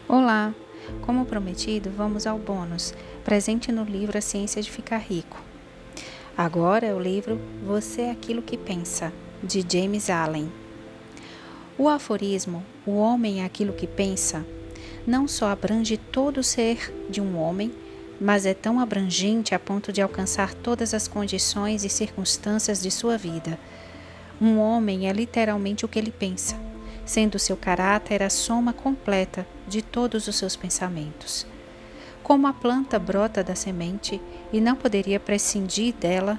Olá! Como prometido, vamos ao bônus, presente no livro A Ciência de Ficar Rico. Agora é o livro Você é Aquilo que Pensa, de James Allen. O aforismo O homem é aquilo que pensa não só abrange todo o ser de um homem, mas é tão abrangente a ponto de alcançar todas as condições e circunstâncias de sua vida. Um homem é literalmente o que ele pensa, sendo seu caráter a soma completa de todos os seus pensamentos. Como a planta brota da semente e não poderia prescindir dela,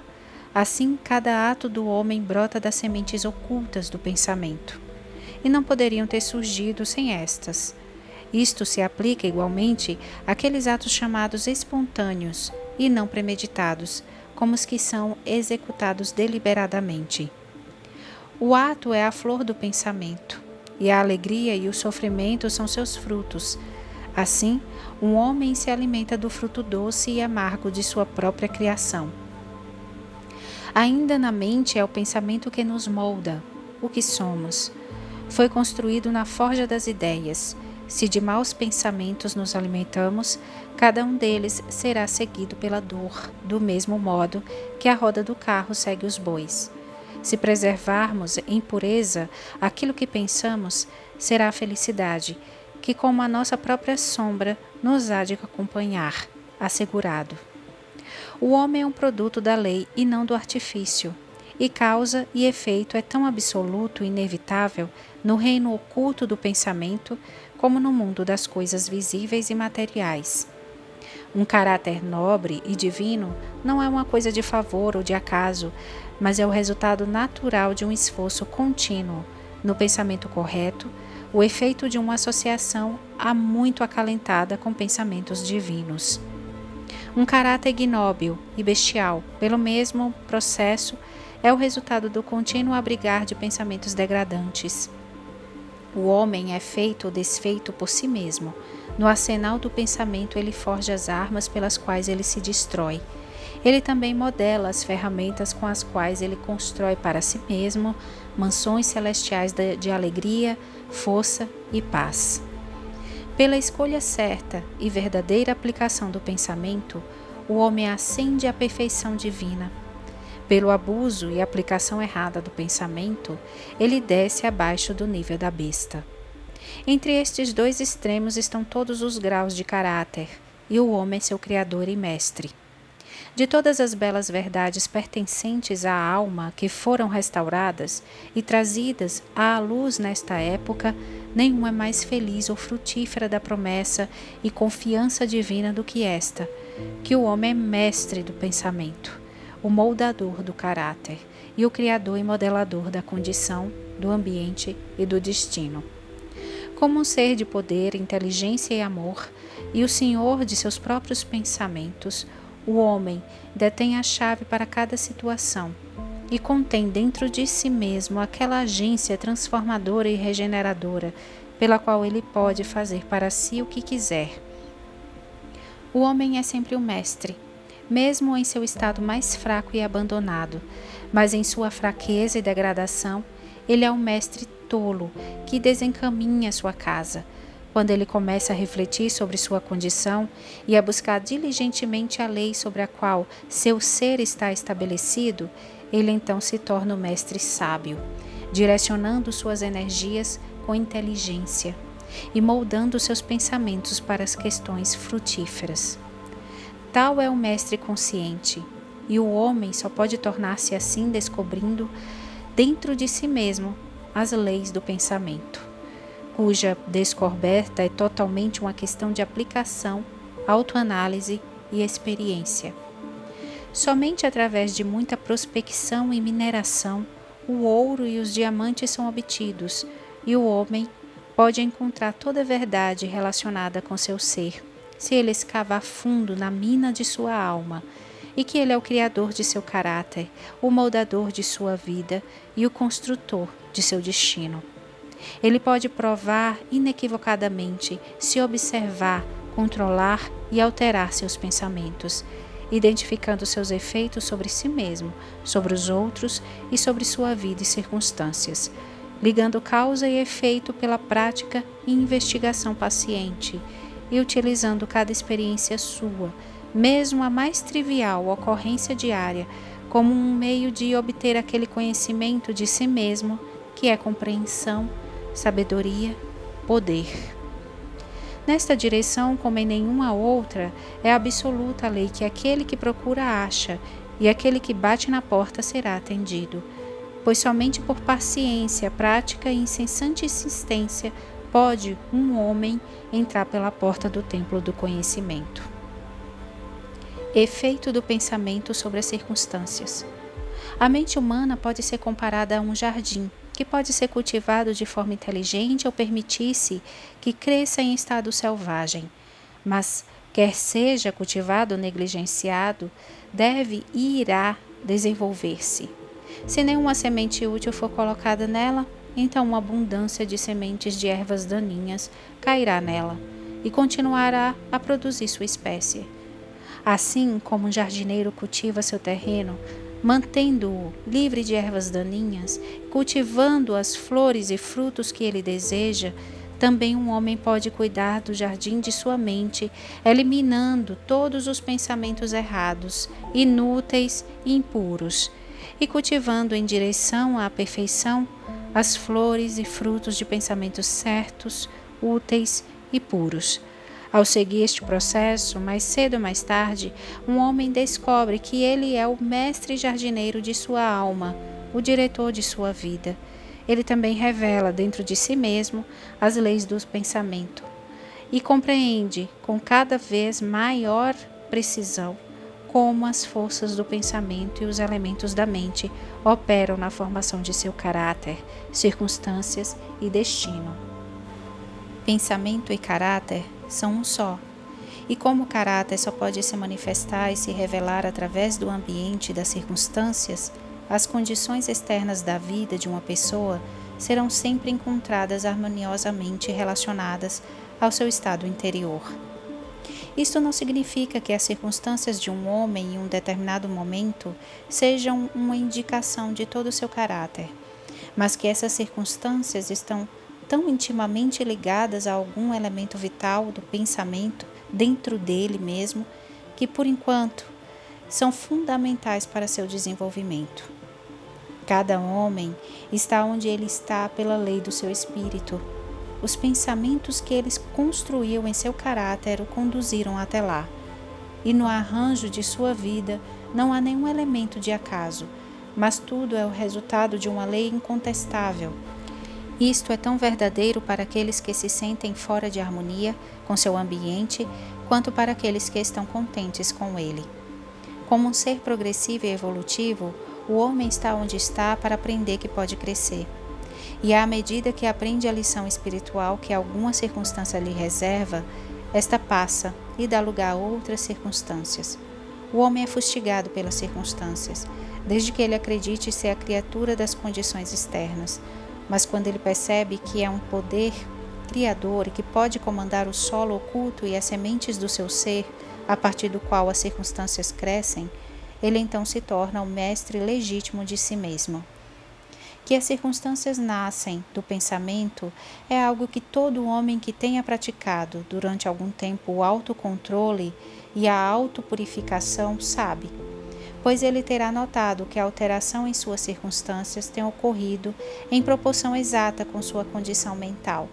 assim cada ato do homem brota das sementes ocultas do pensamento, e não poderiam ter surgido sem estas. Isto se aplica igualmente àqueles atos chamados espontâneos e não premeditados, como os que são executados deliberadamente. O ato é a flor do pensamento, e a alegria e o sofrimento são seus frutos. Assim, um homem se alimenta do fruto doce e amargo de sua própria criação. Ainda na mente é o pensamento que nos molda, o que somos. Foi construído na forja das ideias. Se de maus pensamentos nos alimentamos, cada um deles será seguido pela dor, do mesmo modo que a roda do carro segue os bois. Se preservarmos em pureza aquilo que pensamos, será a felicidade, que como a nossa própria sombra nos há de acompanhar, assegurado. O homem é um produto da lei e não do artifício, e causa e efeito é tão absoluto e inevitável no reino oculto do pensamento como no mundo das coisas visíveis e materiais. Um caráter nobre e divino não é uma coisa de favor ou de acaso, mas é o resultado natural de um esforço contínuo no pensamento correto, o efeito de uma associação há muito acalentada com pensamentos divinos. Um caráter ignóbil e bestial, pelo mesmo processo, é o resultado do contínuo abrigar de pensamentos degradantes. O homem é feito ou desfeito por si mesmo. No arsenal do pensamento ele forja as armas pelas quais ele se destrói. Ele também modela as ferramentas com as quais ele constrói para si mesmo mansões celestiais de alegria, força e paz. Pela escolha certa e verdadeira aplicação do pensamento, o homem ascende à perfeição divina. Pelo abuso e aplicação errada do pensamento, ele desce abaixo do nível da besta. Entre estes dois extremos estão todos os graus de caráter, e o homem é seu criador e mestre. De todas as belas verdades pertencentes à alma que foram restauradas e trazidas à luz nesta época, nenhuma é mais feliz ou frutífera da promessa e confiança divina do que esta, que o homem é mestre do pensamento, o moldador do caráter e o criador e modelador da condição, do ambiente e do destino. Como um ser de poder, inteligência e amor, e o senhor de seus próprios pensamentos, o homem detém a chave para cada situação e contém dentro de si mesmo aquela agência transformadora e regeneradora pela qual ele pode fazer para si o que quiser. O homem é sempre o mestre, mesmo em seu estado mais fraco e abandonado, mas em sua fraqueza e degradação, ele é um mestre tolo que desencaminha sua casa. Quando ele começa a refletir sobre sua condição e a buscar diligentemente a lei sobre a qual seu ser está estabelecido, ele então se torna o mestre sábio, direcionando suas energias com inteligência e moldando seus pensamentos para as questões frutíferas. Tal é o mestre consciente, e o homem só pode tornar-se assim descobrindo dentro de si mesmo as leis do pensamento, cuja descoberta é totalmente uma questão de aplicação, autoanálise e experiência. Somente através de muita prospecção e mineração, o ouro e os diamantes são obtidos, e o homem pode encontrar toda a verdade relacionada com seu ser, se ele escavar fundo na mina de sua alma, e que ele é o criador de seu caráter, o moldador de sua vida e o construtor de seu destino. Ele pode provar inequivocadamente se observar, controlar e alterar seus pensamentos, identificando seus efeitos sobre si mesmo, sobre os outros e sobre sua vida e circunstâncias. ligando causa e efeito pela prática e investigação paciente, e utilizando cada experiência sua, mesmo a mais trivial ocorrência diária, como um meio de obter aquele conhecimento de si mesmo, que é compreensão, sabedoria, poder. Nesta direção, como em nenhuma outra, é absoluta a lei que aquele que procura acha, e aquele que bate na porta será atendido. Pois somente por paciência, prática e incessante insistência pode um homem entrar pela porta do templo do conhecimento. Efeito do pensamento sobre as circunstâncias. A mente humana pode ser comparada a um jardim, que pode ser cultivado de forma inteligente ou permitir-se que cresça em estado selvagem, mas, quer seja cultivado ou negligenciado, deve e irá desenvolver-se. Se nenhuma semente útil for colocada nela, então uma abundância de sementes de ervas daninhas cairá nela e continuará a produzir sua espécie. Assim como um jardineiro cultiva seu terreno, mantendo-o livre de ervas daninhas, cultivando as flores e frutos que ele deseja, também um homem pode cuidar do jardim de sua mente, eliminando todos os pensamentos errados, inúteis e impuros, e cultivando em direção à perfeição as flores e frutos de pensamentos certos, úteis e puros. Ao seguir este processo, mais cedo ou mais tarde, um homem descobre que ele é o mestre jardineiro de sua alma, o diretor de sua vida. Ele também revela dentro de si mesmo as leis do pensamento e compreende com cada vez maior precisão como as forças do pensamento e os elementos da mente operam na formação de seu caráter, circunstâncias e destino. Pensamento e caráter são um só, e como o caráter só pode se manifestar e se revelar através do ambiente e das circunstâncias, as condições externas da vida de uma pessoa serão sempre encontradas harmoniosamente relacionadas ao seu estado interior. Isto não significa que as circunstâncias de um homem em um determinado momento sejam uma indicação de todo o seu caráter, mas que essas circunstâncias estão tão intimamente ligadas a algum elemento vital do pensamento dentro dele mesmo, que por enquanto são fundamentais para seu desenvolvimento. Cada homem está onde ele está pela lei do seu espírito. Os pensamentos que ele construiu em seu caráter o conduziram até lá. E no arranjo de sua vida não há nenhum elemento de acaso, mas tudo é o resultado de uma lei incontestável. Isto é tão verdadeiro para aqueles que se sentem fora de harmonia com seu ambiente, quanto para aqueles que estão contentes com ele. Como um ser progressivo e evolutivo, o homem está onde está para aprender que pode crescer. E à medida que aprende a lição espiritual que alguma circunstância lhe reserva, esta passa e dá lugar a outras circunstâncias. O homem é fustigado pelas circunstâncias, desde que ele acredite ser a criatura das condições externas. Mas quando ele percebe que é um poder criador e que pode comandar o solo oculto e as sementes do seu ser, a partir do qual as circunstâncias crescem, ele então se torna o mestre legítimo de si mesmo. Que as circunstâncias nascem do pensamento é algo que todo homem que tenha praticado durante algum tempo o autocontrole e a autopurificação sabe, pois ele terá notado que a alteração em suas circunstâncias tem ocorrido em proporção exata com sua condição mental.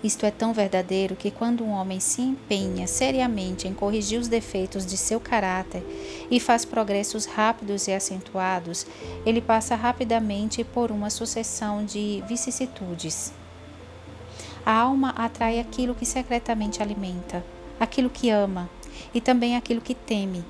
Isto é tão verdadeiro que quando um homem se empenha seriamente em corrigir os defeitos de seu caráter e faz progressos rápidos e acentuados, ele passa rapidamente por uma sucessão de vicissitudes. A alma atrai aquilo que secretamente alimenta, aquilo que ama e também aquilo que teme.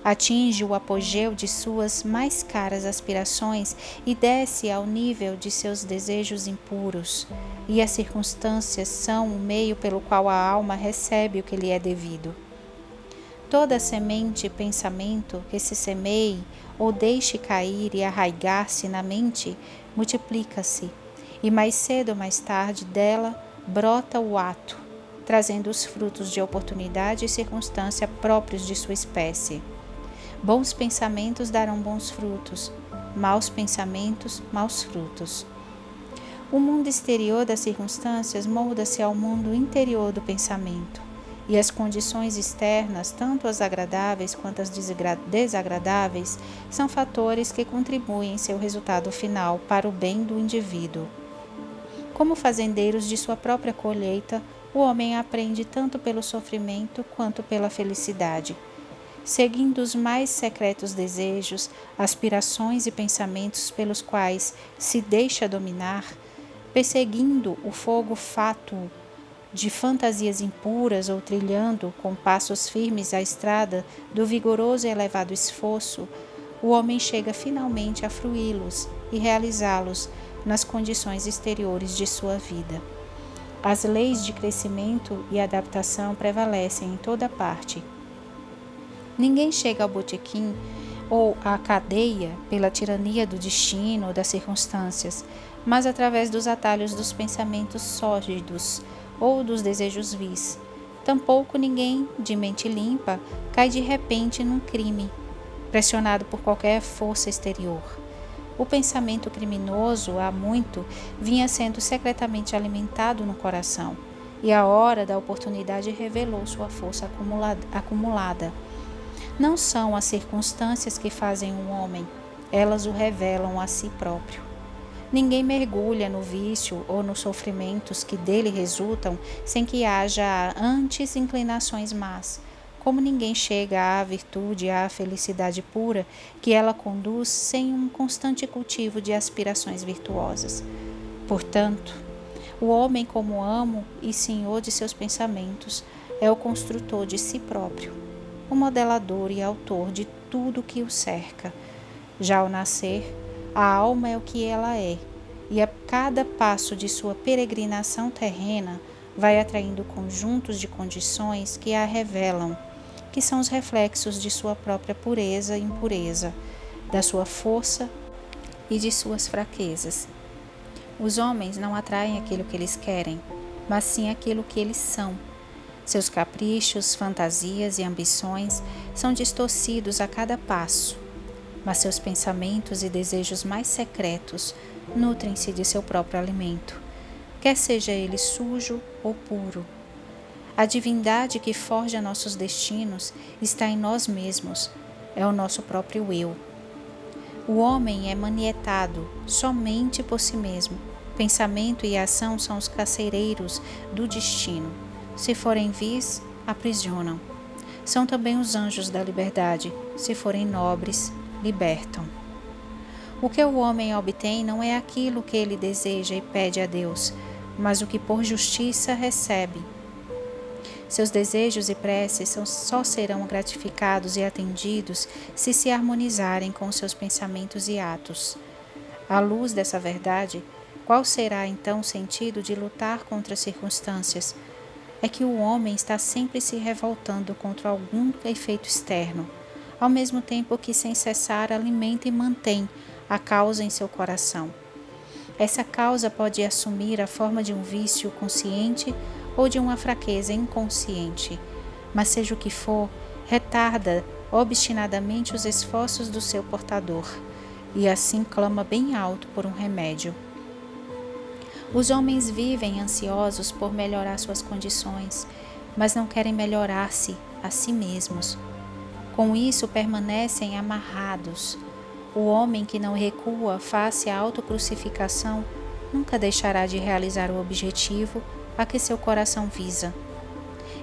Atinge o apogeu de suas mais caras aspirações e desce ao nível de seus desejos impuros, e as circunstâncias são o meio pelo qual a alma recebe o que lhe é devido. Toda semente e pensamento que se semeie ou deixe cair e arraigar-se na mente, multiplica-se, e mais cedo ou mais tarde dela brota o ato, trazendo os frutos de oportunidade e circunstância próprios de sua espécie. Bons pensamentos darão bons frutos, maus pensamentos, maus frutos. O mundo exterior das circunstâncias molda-se ao mundo interior do pensamento, e as condições externas, tanto as agradáveis quanto as desagradáveis, são fatores que contribuem em seu resultado final para o bem do indivíduo. Como fazendeiros de sua própria colheita, o homem aprende tanto pelo sofrimento quanto pela felicidade. Seguindo os mais secretos desejos, aspirações e pensamentos pelos quais se deixa dominar, perseguindo o fogo fátuo de fantasias impuras ou trilhando com passos firmes a estrada do vigoroso e elevado esforço, o homem chega finalmente a fruí-los e realizá-los nas condições exteriores de sua vida. As leis de crescimento e adaptação prevalecem em toda parte. Ninguém chega ao botequim ou à cadeia pela tirania do destino ou das circunstâncias, mas através dos atalhos dos pensamentos sórdidos ou dos desejos vis. Tampouco ninguém de mente limpa cai de repente num crime, pressionado por qualquer força exterior. O pensamento criminoso, há muito, vinha sendo secretamente alimentado no coração, e a hora da oportunidade revelou sua força acumulada. Não são as circunstâncias que fazem um homem, elas o revelam a si próprio. Ninguém mergulha no vício ou nos sofrimentos que dele resultam sem que haja antes inclinações más, como ninguém chega à virtude e à felicidade pura que ela conduz sem um constante cultivo de aspirações virtuosas. Portanto, o homem, como amo e senhor de seus pensamentos, é o construtor de si próprio, o modelador e autor de tudo que o cerca. Já ao nascer, a alma é o que ela é, e a cada passo de sua peregrinação terrena vai atraindo conjuntos de condições que a revelam, que são os reflexos de sua própria pureza e impureza, da sua força e de suas fraquezas. Os homens não atraem aquilo que eles querem, mas sim aquilo que eles são. Seus caprichos, fantasias e ambições são distorcidos a cada passo, mas seus pensamentos e desejos mais secretos nutrem-se de seu próprio alimento, quer seja ele sujo ou puro. A divindade que forja nossos destinos está em nós mesmos, é o nosso próprio eu. O homem é manietado somente por si mesmo. Pensamento e ação são os carcereiros do destino. Se forem vis, aprisionam. São também os anjos da liberdade. Se forem nobres, libertam. O que o homem obtém não é aquilo que ele deseja e pede a Deus, mas o que por justiça recebe. Seus desejos e preces só serão gratificados e atendidos se harmonizarem com seus pensamentos e atos. À luz dessa verdade, qual será então o sentido de lutar contra as circunstâncias? É que o homem está sempre se revoltando contra algum efeito externo, ao mesmo tempo que sem cessar alimenta e mantém a causa em seu coração. Essa causa pode assumir a forma de um vício consciente ou de uma fraqueza inconsciente, mas seja o que for, retarda obstinadamente os esforços do seu portador, e assim clama bem alto por um remédio. Os homens vivem ansiosos por melhorar suas condições, mas não querem melhorar-se a si mesmos. Com isso permanecem amarrados. O homem que não recua face à autocrucificação nunca deixará de realizar o objetivo a que seu coração visa.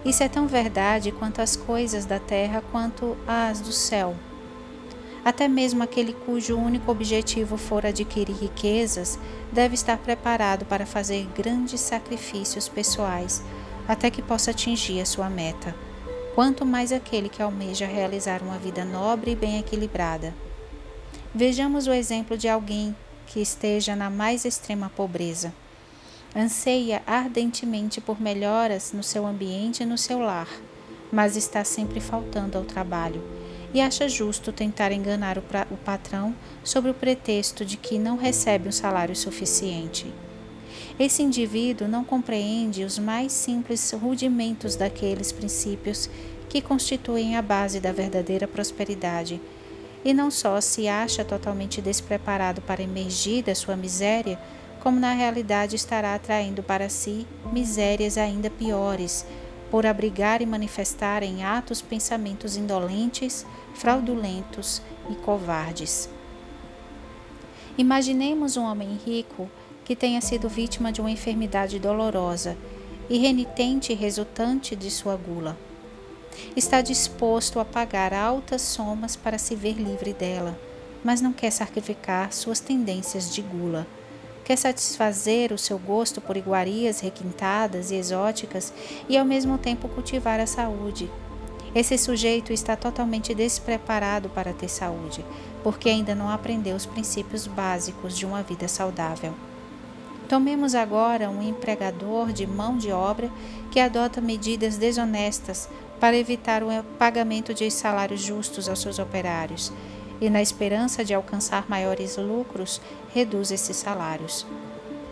Isso é tão verdade quanto as coisas da terra quanto as do céu. Até mesmo aquele cujo único objetivo for adquirir riquezas deve estar preparado para fazer grandes sacrifícios pessoais até que possa atingir a sua meta, quanto mais aquele que almeja realizar uma vida nobre e bem equilibrada. Vejamos o exemplo de alguém que esteja na mais extrema pobreza. Anseia ardentemente por melhoras no seu ambiente e no seu lar, mas está sempre faltando ao trabalho e acha justo tentar enganar o patrão sob o pretexto de que não recebe um salário suficiente. Esse indivíduo não compreende os mais simples rudimentos daqueles princípios que constituem a base da verdadeira prosperidade, e não só se acha totalmente despreparado para emergir da sua miséria, como na realidade estará atraindo para si misérias ainda piores, por abrigar e manifestar em atos pensamentos indolentes, fraudulentos e covardes. Imaginemos um homem rico que tenha sido vítima de uma enfermidade dolorosa e renitente resultante de sua gula. Está disposto a pagar altas somas para se ver livre dela, mas não quer sacrificar suas tendências de gula. Quer satisfazer o seu gosto por iguarias requintadas e exóticas e ao mesmo tempo cultivar a saúde. Esse sujeito está totalmente despreparado para ter saúde, porque ainda não aprendeu os princípios básicos de uma vida saudável. Tomemos agora um empregador de mão de obra que adota medidas desonestas para evitar o pagamento de salários justos aos seus operários e, na esperança de alcançar maiores lucros, reduz esses salários.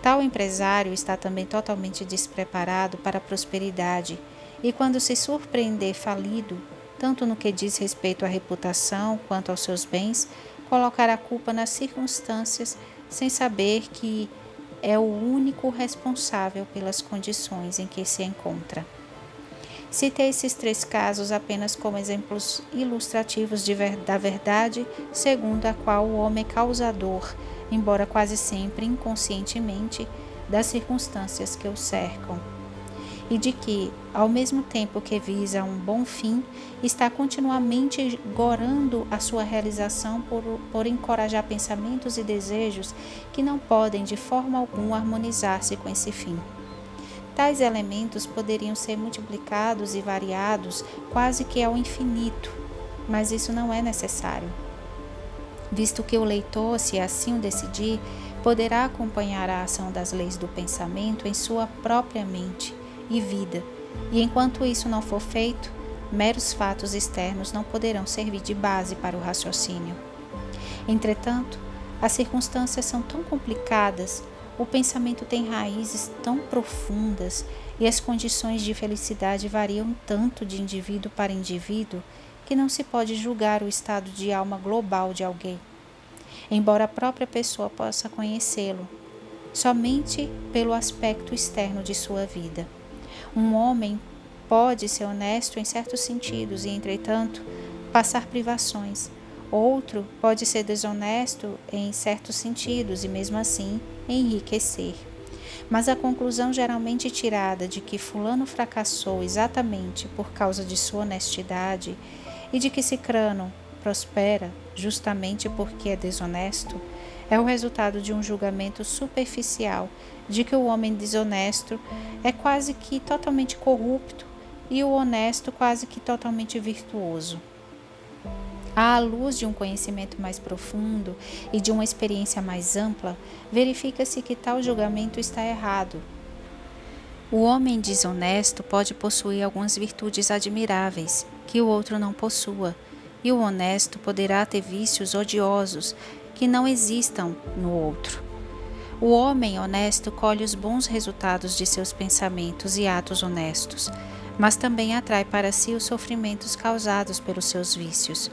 Tal empresário está também totalmente despreparado para a prosperidade e, quando se surpreender falido, tanto no que diz respeito à reputação quanto aos seus bens, colocará a culpa nas circunstâncias sem saber que é o único responsável pelas condições em que se encontra. Citei esses 3 casos apenas como exemplos ilustrativos da verdade segundo a qual o homem é causador, embora quase sempre inconscientemente, das circunstâncias que o cercam, e de que, ao mesmo tempo que visa um bom fim, está continuamente gorando a sua realização por encorajar pensamentos e desejos que não podem de forma alguma harmonizar-se com esse fim. Tais elementos poderiam ser multiplicados e variados quase que ao infinito, mas isso não é necessário, visto que o leitor, se assim o decidir, poderá acompanhar a ação das leis do pensamento em sua própria mente e vida, e enquanto isso não for feito, meros fatos externos não poderão servir de base para o raciocínio. Entretanto, as circunstâncias são tão complicadas, o pensamento tem raízes tão profundas e as condições de felicidade variam tanto de indivíduo para indivíduo que não se pode julgar o estado de alma global de alguém, embora a própria pessoa possa conhecê-lo, somente pelo aspecto externo de sua vida. Um homem pode ser honesto em certos sentidos e, entretanto, passar privações. Outro pode ser desonesto em certos sentidos e, mesmo assim, enriquecer. Mas a conclusão geralmente tirada de que fulano fracassou exatamente por causa de sua honestidade e de que cicrano prospera justamente porque é desonesto é o resultado de um julgamento superficial de que o homem desonesto é quase que totalmente corrupto e o honesto quase que totalmente virtuoso. À luz de um conhecimento mais profundo e de uma experiência mais ampla, verifica-se que tal julgamento está errado. O homem desonesto pode possuir algumas virtudes admiráveis, que o outro não possua, e o honesto poderá ter vícios odiosos, que não existam no outro. O homem honesto colhe os bons resultados de seus pensamentos e atos honestos, mas também atrai para si os sofrimentos causados pelos seus vícios.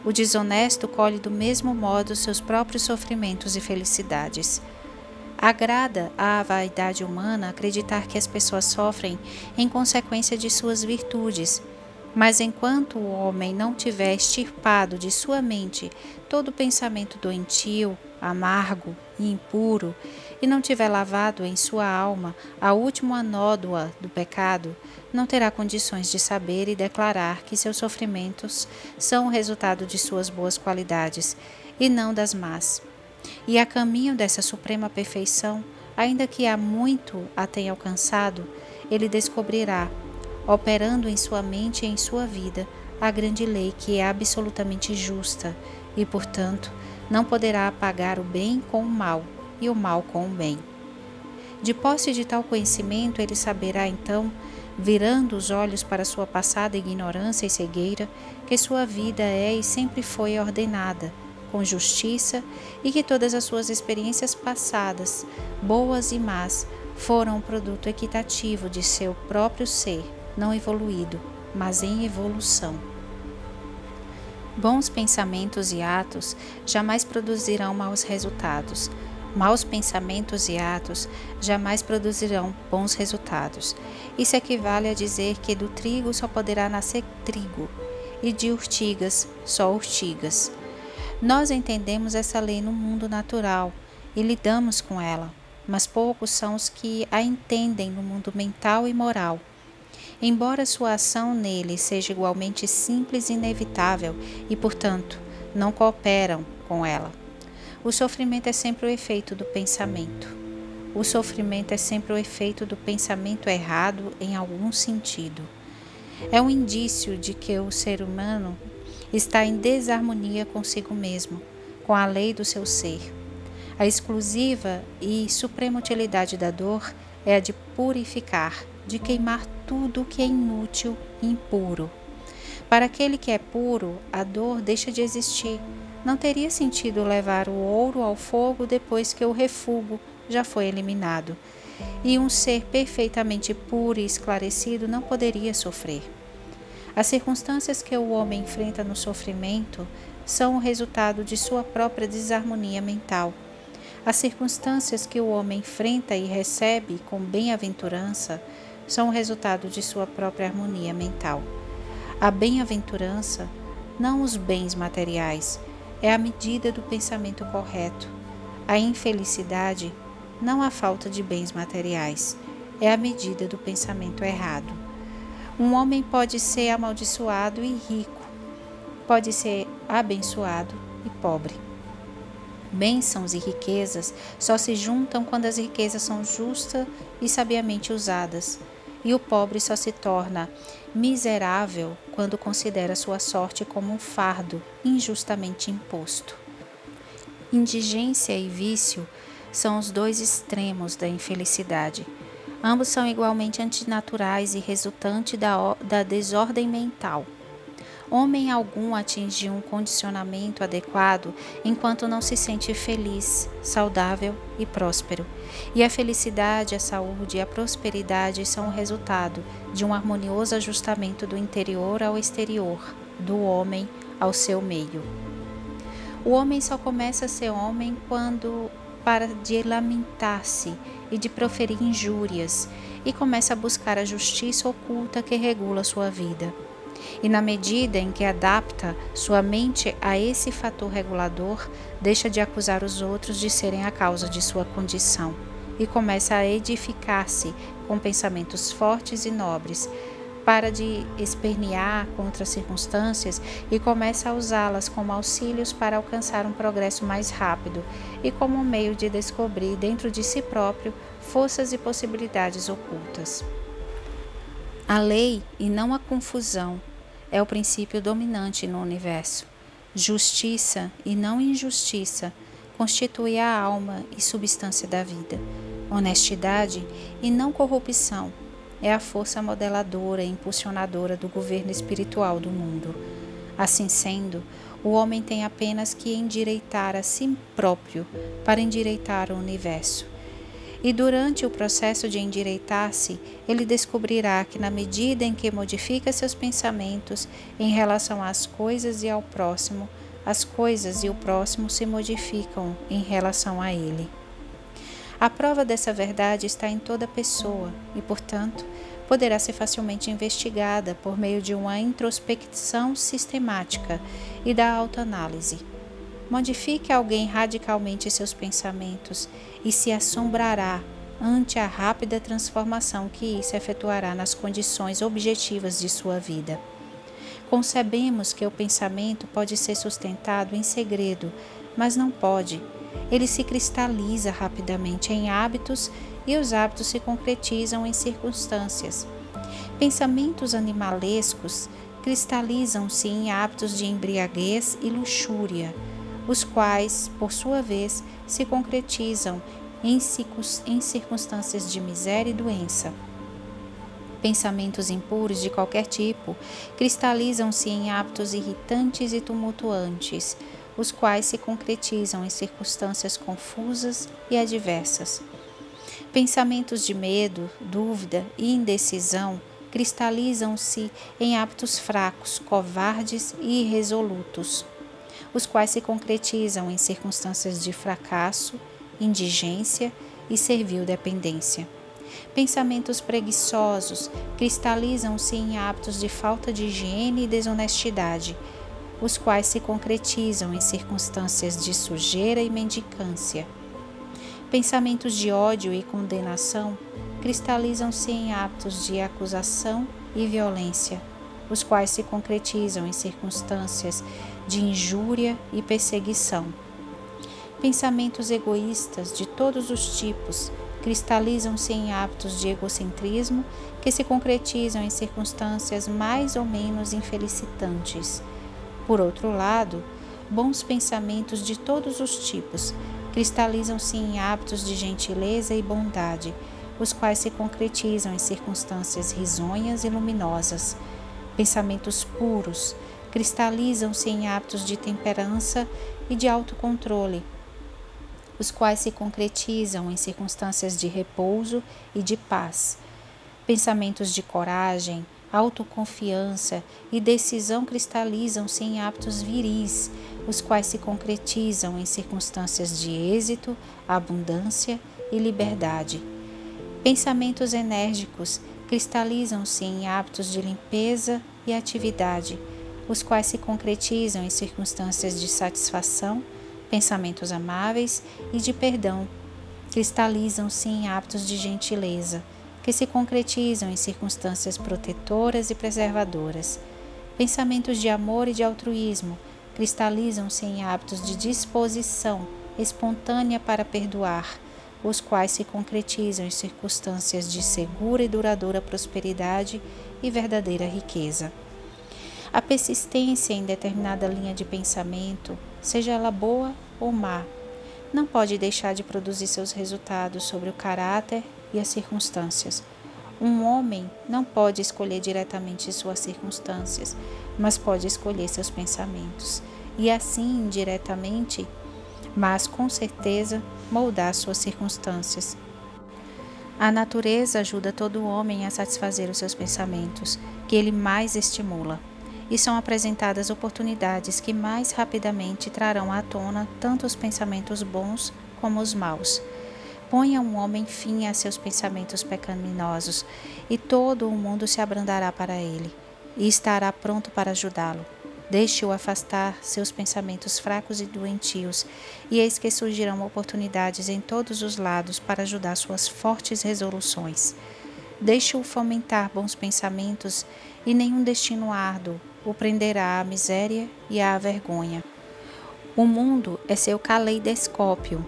O desonesto colhe do mesmo modo seus próprios sofrimentos e felicidades. Agrada à vaidade humana acreditar que as pessoas sofrem em consequência de suas virtudes, mas enquanto o homem não tiver extirpado de sua mente todo pensamento doentio, amargo e impuro, e não tiver lavado em sua alma a última nódoa do pecado, não terá condições de saber e declarar que seus sofrimentos são o resultado de suas boas qualidades e não das más. E a caminho dessa suprema perfeição, ainda que há muito a tenha alcançado, ele descobrirá, operando em sua mente e em sua vida, a grande lei que é absolutamente justa e, portanto, não poderá apagar o bem com o mal e o mal com o bem. De posse de tal conhecimento, ele saberá então, virando os olhos para sua passada ignorância e cegueira, que sua vida é e sempre foi ordenada, com justiça, e que todas as suas experiências passadas, boas e más, foram um produto equitativo de seu próprio ser, não evoluído, mas em evolução. Bons pensamentos e atos jamais produzirão maus resultados, Maus pensamentos e atos jamais produzirão bons resultados. Isso equivale a dizer que do trigo só poderá nascer trigo, e de urtigas só urtigas. Nós entendemos essa lei no mundo natural e lidamos com ela, mas poucos são os que a entendem no mundo mental e moral. Embora sua ação nele seja igualmente simples e inevitável e, portanto, não cooperam com ela. O sofrimento é sempre o efeito do pensamento. O sofrimento é sempre o efeito do pensamento errado em algum sentido. É um indício de que o ser humano está em desarmonia consigo mesmo, com a lei do seu ser. A exclusiva e suprema utilidade da dor é a de purificar, de queimar tudo o que é inútil e impuro. Para aquele que é puro, a dor deixa de existir. Não teria sentido levar o ouro ao fogo depois que o refúgio já foi eliminado. E um ser perfeitamente puro e esclarecido não poderia sofrer. As circunstâncias que o homem enfrenta no sofrimento são o resultado de sua própria desarmonia mental. As circunstâncias que o homem enfrenta e recebe com bem-aventurança são o resultado de sua própria harmonia mental. A bem-aventurança, não os bens materiais, é a medida do pensamento correto. A infelicidade, não a falta de bens materiais, é a medida do pensamento errado. Um homem pode ser amaldiçoado e rico, pode ser abençoado e pobre. Bênçãos e riquezas só se juntam quando as riquezas são justas e sabiamente usadas, e o pobre só se torna miserável quando considera sua sorte como um fardo injustamente imposto. Indigência e vício são os dois extremos da infelicidade. Ambos são igualmente antinaturais e resultantes da desordem mental. Homem algum atinge um condicionamento adequado enquanto não se sente feliz, saudável e próspero. E a felicidade, a saúde e a prosperidade são o resultado de um harmonioso ajustamento do interior ao exterior, do homem ao seu meio. O homem só começa a ser homem quando para de lamentar-se e de proferir injúrias e começa a buscar a justiça oculta que regula sua vida. E na medida em que adapta sua mente a esse fator regulador, deixa de acusar os outros de serem a causa de sua condição e começa a edificar-se com pensamentos fortes e nobres, para de espernear contra as circunstâncias e começa a usá-las como auxílios para alcançar um progresso mais rápido e como um meio de descobrir dentro de si próprio forças e possibilidades ocultas. A lei e não a confusão é o princípio dominante no universo. Justiça e não injustiça constitui a alma e substância da vida. Honestidade e não corrupção é a força modeladora e impulsionadora do governo espiritual do mundo. Assim sendo, o homem tem apenas que endireitar a si próprio para endireitar o universo. E durante o processo de endireitar-se, ele descobrirá que na medida em que modifica seus pensamentos em relação às coisas e ao próximo, as coisas e o próximo se modificam em relação a ele. A prova dessa verdade está em toda pessoa e, portanto, poderá ser facilmente investigada por meio de uma introspecção sistemática e da autoanálise. Modifique alguém radicalmente seus pensamentos e se assombrará ante a rápida transformação que isso efetuará nas condições objetivas de sua vida. Concebemos que o pensamento pode ser sustentado em segredo, mas não pode. Ele se cristaliza rapidamente em hábitos e os hábitos se concretizam em circunstâncias. Pensamentos animalescos cristalizam-se em hábitos de embriaguez e luxúria, os quais, por sua vez, se concretizam em circunstâncias de miséria e doença. Pensamentos impuros de qualquer tipo cristalizam-se em hábitos irritantes e tumultuantes, os quais se concretizam em circunstâncias confusas e adversas. Pensamentos de medo, dúvida e indecisão cristalizam-se em hábitos fracos, covardes e irresolutos, os quais se concretizam em circunstâncias de fracasso indigência e servil dependência. Pensamentos preguiçosos cristalizam-se em hábitos de falta de higiene e desonestidade, os quais se concretizam em circunstâncias de sujeira e mendicância. Pensamentos de ódio e condenação cristalizam-se em hábitos de acusação e violência, os quais se concretizam em circunstâncias de injúria e perseguição. Pensamentos egoístas de todos os tipos cristalizam-se em hábitos de egocentrismo que se concretizam em circunstâncias mais ou menos infelicitantes. Por outro lado, bons pensamentos de todos os tipos cristalizam-se em hábitos de gentileza e bondade, os quais se concretizam em circunstâncias risonhas e luminosas. Pensamentos puros cristalizam-se em hábitos de temperança e de autocontrole, os quais se concretizam em circunstâncias de repouso e de paz. Pensamentos de coragem, autoconfiança e decisão cristalizam-se em hábitos viris, os quais se concretizam em circunstâncias de êxito, abundância e liberdade. Pensamentos enérgicos cristalizam-se em hábitos de limpeza e atividade, os quais se concretizam em circunstâncias de satisfação. Pensamentos amáveis e de perdão cristalizam-se em hábitos de gentileza, que se concretizam em circunstâncias protetoras e preservadoras. Pensamentos de amor e de altruísmo cristalizam-se em hábitos de disposição espontânea para perdoar, os quais se concretizam em circunstâncias de segura e duradoura prosperidade e verdadeira riqueza. A persistência em determinada linha de pensamento, seja ela boa ou má, não pode deixar de produzir seus resultados sobre o caráter e as circunstâncias. Um homem não pode escolher diretamente suas circunstâncias, mas pode escolher seus pensamentos, e assim indiretamente, mas com certeza, moldar suas circunstâncias. A natureza ajuda todo homem a satisfazer os seus pensamentos, que ele mais estimula. E são apresentadas oportunidades que mais rapidamente trarão à tona tanto os pensamentos bons como os maus. Ponha um homem fim a seus pensamentos pecaminosos, e todo o mundo se abrandará para ele, e estará pronto para ajudá-lo. Deixe-o afastar seus pensamentos fracos e doentios, e eis que surgirão oportunidades em todos os lados para ajudar suas fortes resoluções. Deixe-o fomentar bons pensamentos, e nenhum destino árduo o prenderá à miséria e à vergonha. O mundo é seu caleidoscópio,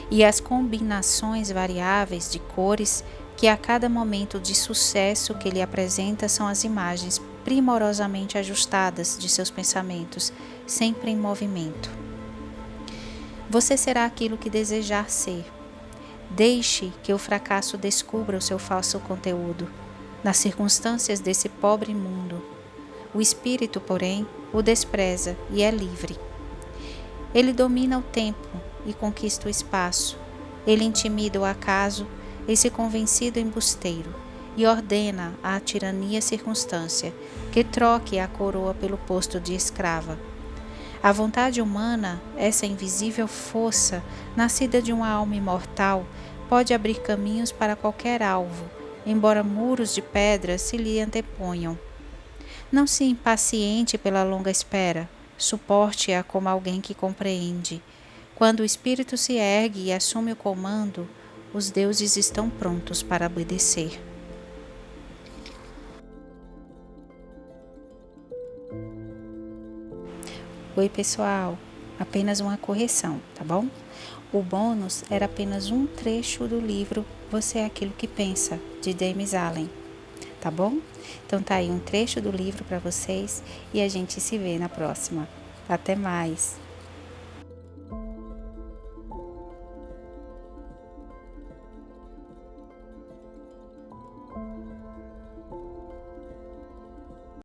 e as combinações variáveis de cores que a cada momento de sucesso que lhe apresenta são as imagens primorosamente ajustadas de seus pensamentos, sempre em movimento. Você será aquilo que desejar ser. Deixe que o fracasso descubra o seu falso conteúdo. Nas circunstâncias desse pobre mundo, o espírito, porém, o despreza e é livre. Ele domina o tempo e conquista o espaço. Ele intimida o acaso, esse convencido embusteiro, e ordena à tirania circunstância que troque a coroa pelo posto de escrava. A vontade humana, essa invisível força, nascida de uma alma imortal, pode abrir caminhos para qualquer alvo, embora muros de pedra se lhe anteponham. Não se impaciente pela longa espera, suporte-a como alguém que compreende. Quando o espírito se ergue e assume o comando, os deuses estão prontos para obedecer. Oi pessoal, apenas uma correção, tá bom? O bônus era apenas um trecho do livro Você é Aquilo que Pensa, de James Allen, tá bom? Então tá aí um trecho do livro para vocês e a gente se vê na próxima. Até mais!